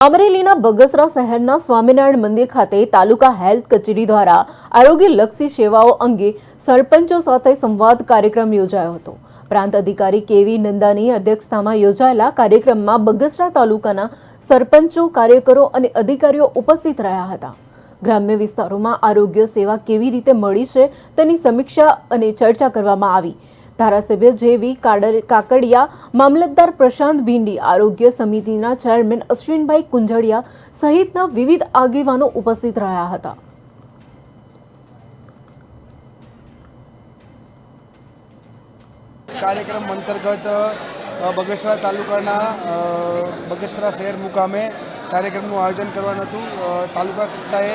અમરેલીના બગસરા શહેરના સ્વામિનારાયણ મંદિર ખાતે તાલુકા હેલ્થ કચેરી દ્વારા આરોગ્યલક્ષી સેવાઓ અંગે સરપંચો સાથે સંવાદ કાર્યક્રમ યોજાયો હતો। પ્રાંત અધિકારી કેવી નંદાની અધ્યક્ષતામાં યોજાયેલા કાર્યક્રમમાં બગસરા તાલુકાના સરપંચો, કાર્યકરો અને અધિકારીઓ ઉપસ્થિત રહ્યા હતા। ગ્રામ્ય વિસ્તારોમાં આરોગ્ય સેવા કેવી રીતે મળી છે તેની સમીક્ષા અને ચર્ચા કરવામાં આવી। धारासभ्य जेवी काकड़िया, मामलतदार प्रशांत भींडी, आरोग्य समितिना चेरमेन अश्विनभाई कुंजड़िया सहितना विविध आगेवानो उपस्थित रह्या हता। कार्यक्रम अंतर्गत बगसरा तालुकाना बगसरा शहर मुकामे कार्यक्रमનું આયોજન કરવાનું હતું। તાલુકા કક્ષાએ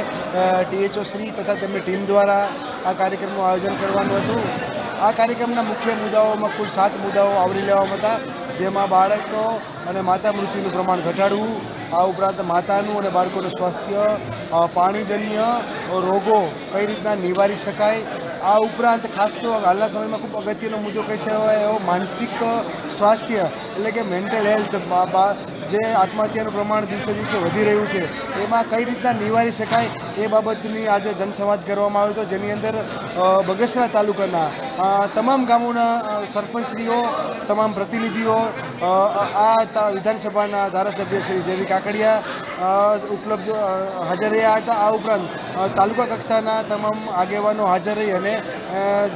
ડીએચઓ શ્રી તથા તેમની ટીમ દ્વારા આ કાર્યક્રમનું આયોજન કરવાનું હતું। આ કાર્યક્રમના મુખ્ય મુદ્દાઓમાં કુલ 7 મુદ્દાઓ આવરી લેવામાં હતા, જેમાં બાળકો અને માતા મૃત્યુનું પ્રમાણ ઘટાડવું, આ ઉપરાંત માતાનું અને બાળકોનું સ્વાસ્થ્ય, પાણીજન્ય રોગો કઈ રીતના નિવારી શકાય, આ ઉપરાંત ખાસ તો હાલના સમયમાં ખૂબ અગત્યનો મુદ્દો કહી શકાય એવો માનસિક સ્વાસ્થ્ય એટલે કે મેન્ટલ હેલ્થ, જે આત્મહત્યાનું પ્રમાણ દિવસે દિવસે વધી રહ્યું છે એમાં કઈ રીતના નિવારી શકાય એ બાબતની આજે જનસંવાદ કરવામાં આવ્યો હતો, જેની અંદર બગસરા તાલુકાના તમામ ગામોના સરપંચશ્રીઓ, તમામ પ્રતિનિધિઓ, આ વિધાનસભાના ધારાસભ્ય શ્રી જેવી કાકડિયા ઉપલબ્ધ હાજર રહ્યા હતા। આ ઉપરાંત તાલુકા કક્ષાના તમામ આગેવાનો હાજર રહી અને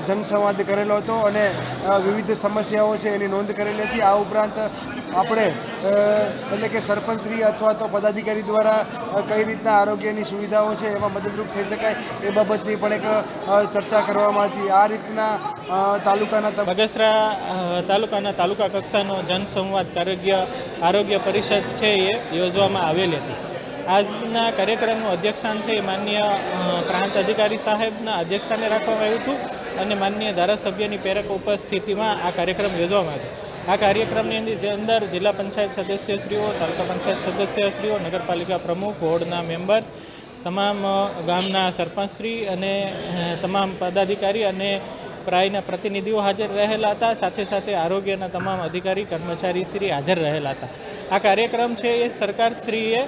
જનસંવાદ કરેલો હતો અને વિવિધ સમસ્યાઓ છે એની નોંધ કરેલી હતી। આ ઉપરાંત આપણે એટલે કે સરપંચશ્રી અથવા તો પદાધિકારી દ્વારા કઈ રીતના આરોગ્યની સુવિધાઓ છે એમાં મદદરૂપ થઈ શકાય એ બાબતની પણ એક ચર્ચા કરવામાં હતી। આ રીતના બગસરા તાલુકાના તાલુકા કક્ષાનો જનસંવાદ આરોગ્ય પરિષદ છે એ યોજવામાં આવેલી હતી। આજના કાર્યક્રમનું અધ્યક્ષસ્થાન છે એ માનનીય પ્રાંત અધિકારી સાહેબના અધ્યક્ષસ્થાને રાખવામાં આવ્યું હતું અને માનનીય ધારાસભ્યની પ્રેરક ઉપસ્થિતિમાં આ કાર્યક્રમ યોજવામાં આવ્યો। આ કાર્યક્રમની અંદર જિલ્લા પંચાયત સદસ્યશ્રીઓ, તાલુકા પંચાયત સદસ્યશ્રીઓ, નગરપાલિકા પ્રમુખ, વોર્ડના મેમ્બર્સ, તમામ ગામના સરપંચશ્રી અને તમામ પદાધિકારી અને પ્રાયના પ્રતિનિધિઓ હાજર રહેલા હતા। સાથે સાથે આરોગ્યના તમામ અધિકારી કર્મચારીશ્રી હાજર રહેલા હતા। આ કાર્યક્રમ છે એ સરકારશ્રીએ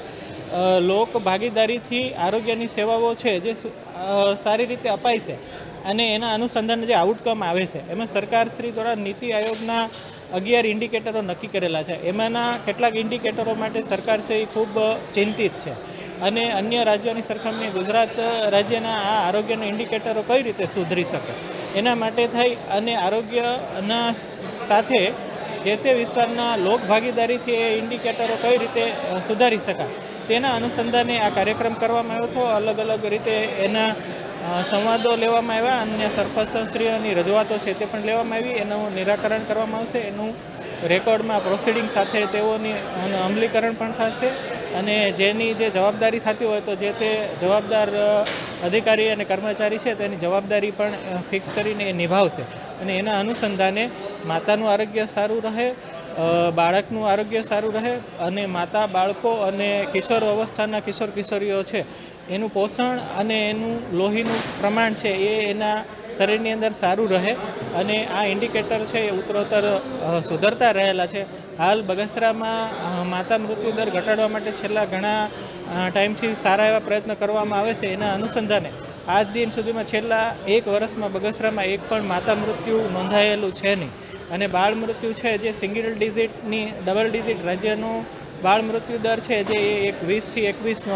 લોક ભાગીદારીથી આરોગ્યની સેવાઓ છે જે સારી રીતે અપાય છે અને એના અનુસંધાને જે આઉટકમ આવે છે એમાં સરકારશ્રી દ્વારા નીતિ આયોગના 11 ઇન્ડિકેટરો નક્કી કરેલા છે। એમાંના કેટલાક ઇન્ડિકેટરો માટે સરકાર છે એ ખૂબ ચિંતિત છે અને અન્ય રાજ્યોની સરખામણીએ ગુજરાત રાજ્યના આ આરોગ્યના ઇન્ડિકેટરો કઈ રીતે સુધરી શકે એના માટે થઈ અને આરોગ્યના સાથે જે તે વિસ્તારના લોક ભાગીદારીથી એ ઇન્ડિકેટરો કઈ રીતે સુધારી શકાય તેના અનુસંધાને આ કાર્યક્રમ કરવામાં આવ્યો હતો। અલગ અલગ રીતે એના સંવાદો લેવામાં આવ્યા, અન્ય સરપંચશ્રીઓની રજૂઆતો છે તે પણ લેવામાં આવી, એનું નિરાકરણ કરવામાં આવશે, એનું રેકોર્ડમાં પ્રોસિડિંગ સાથે તેઓની અમલીકરણ પણ થશે અને જેની જે જવાબદારી થતી હોય તો જે તે જવાબદાર અધિકારી અને કર્મચારી છે તેની જવાબદારી પણ ફિક્સ કરીને એ નિભાવશે અને એના અનુસંધાને માતાનું આરોગ્ય સારું રહે, બાળકનું આરોગ્ય સારું રહે અને માતા, બાળકો અને કિશોર અવસ્થાના કિશોર કિશોરીઓ છે એનું પોષણ અને એનું લોહીનું પ્રમાણ છે એ એના શરીરની અંદર સારું રહે અને આ ઇન્ડિકેટર છે એ ઉત્તરોત્તર સુધરતા રહેલા છે। હાલ બગસરામાં માતા મૃત્યુ દર ઘટાડવા માટે છેલ્લા ઘણા ટાઈમથી સારા એવા પ્રયત્ન કરવામાં આવે છે। એના અનુસંધાને આજ દિન સુધીમાં છેલ્લા 1 વર્ષમાં બગસરામાં એક પણ માતા મૃત્યુ નોંધાયેલું છે નહીં અને બાળ મૃત્યુ છે જે સિંગલ ડિજિટની ડબલ ડિજિટ રાજ્યનો બાળ મૃત્યુ દર છે જે 20 થી 21